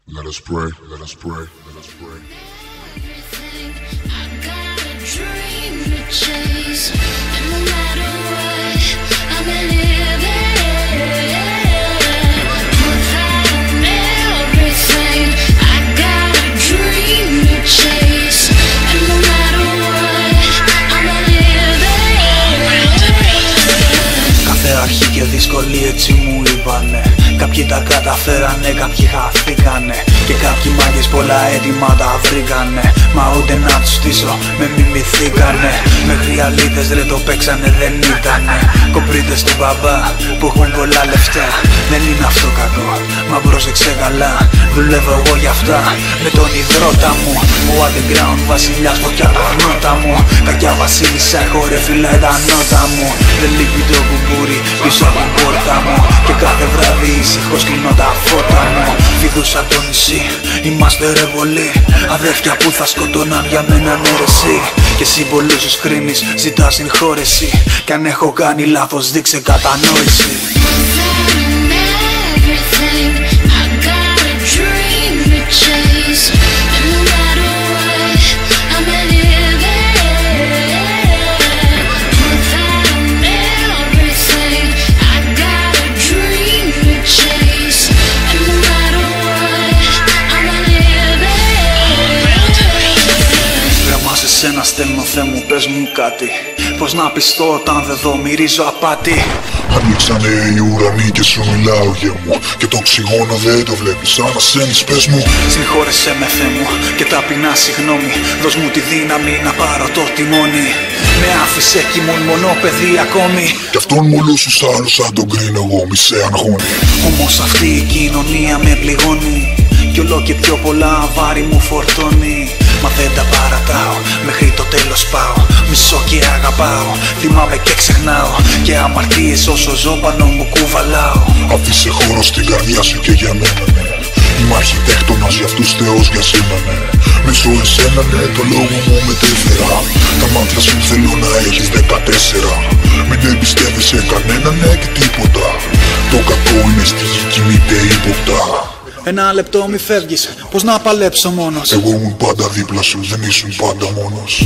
Let us pray, let us pray, let us pray. I got a dream to chase, and no matter what, I'm a living without everything. I got a dream to chase, and no matter what, I'm a living. Κάθε αρχή και δυσκολία έτσι μου είπανε. Κάποιοι τα καταφέρανε, κάποιοι χαθήκανε. Και κάποιοι μάγκες πολλά έτοιμα τα βρήκανε. Μα ούτε να τους στήσω με μιμηθήκανε. Μέχρι αλήτες ρε το παίξανε δεν ήτανε. Κομπρίτες του μπαμπά που έχουν πολλά λεφτά. Δεν είναι αυτό κακό, μα πρόσεξε καλά. Δουλεύω εγώ γι' αυτά με τον υδρότα μου. Ο underground βασιλιάς φωτιά τα νότα μου. Κακιά βασίλισσα έχω ρε φυλάει τα νότα μου. Δεν λείπει το κουμπούρι πίσω από την πόρτα μου. Και κάθε βράδυ ησυχώς κλείνω τα φώτα μου. Φίδουσα το νησί, είμαστε ρε πολλοί. Αδέρφια που θα σκοτώναν για μένα ναι ρε εσύ. Και εσύ πολλούς τους κρίνεις, ζητάς συγχώρεση. Κι αν έχω κάνει λάθος δείξε κατανόηση. Εσένα στέλνω Θεέ μου, πες μου κάτι. Πως να πιστώ όταν δεν δω μυρίζω απάτη. Ανοίξανε οι ουρανοί και σου μιλάω γε μου. Και το οξυγόνο δεν το βλέπεις, αν ασθένεις πες μου. Συγχώρεσέ με Θεέ μου και ταπεινά συγγνώμη. Δώσ' μου τη δύναμη να πάρω το τιμόνι. Με άφησε κι ήμουν μονό παιδί ακόμη. Κι αυτόν μου όλους τους άλλους σαν τον κρίνω εγώ μη σε αγχώνει. Όμως αυτή η κοινωνία με πληγώνει. Κι όλο και πιο πολλά βάρη μου φορτώνει. Μα δεν τα παρατάω, μέχρι το τέλος πάω. Μισώ και αγαπάω, θυμάμαι και ξεχνάω. Και αμαρτίες όσο ζω πάνω μου κουβαλάω. Αφήσε χώρο στην καρδιά σου και για μένα ναι. Είμαι αρχιτέκτονας για αυτούς θεός για σένα ναι. Μέσω εσένα ναι, το λόγο μου μετέφερα. Τα μάτια σου θέλω να έχεις 14. Μην εμπιστεύεσαι κανέναν ναι και τίποτα. Το κακό είναι στη γη κινείται ύποπτα. Ένα λεπτό μη φεύγεις, πως να παλέψω μόνος. Εγώ ήμουν πάντα δίπλα σου, δεν ήσουν πάντα μόνος.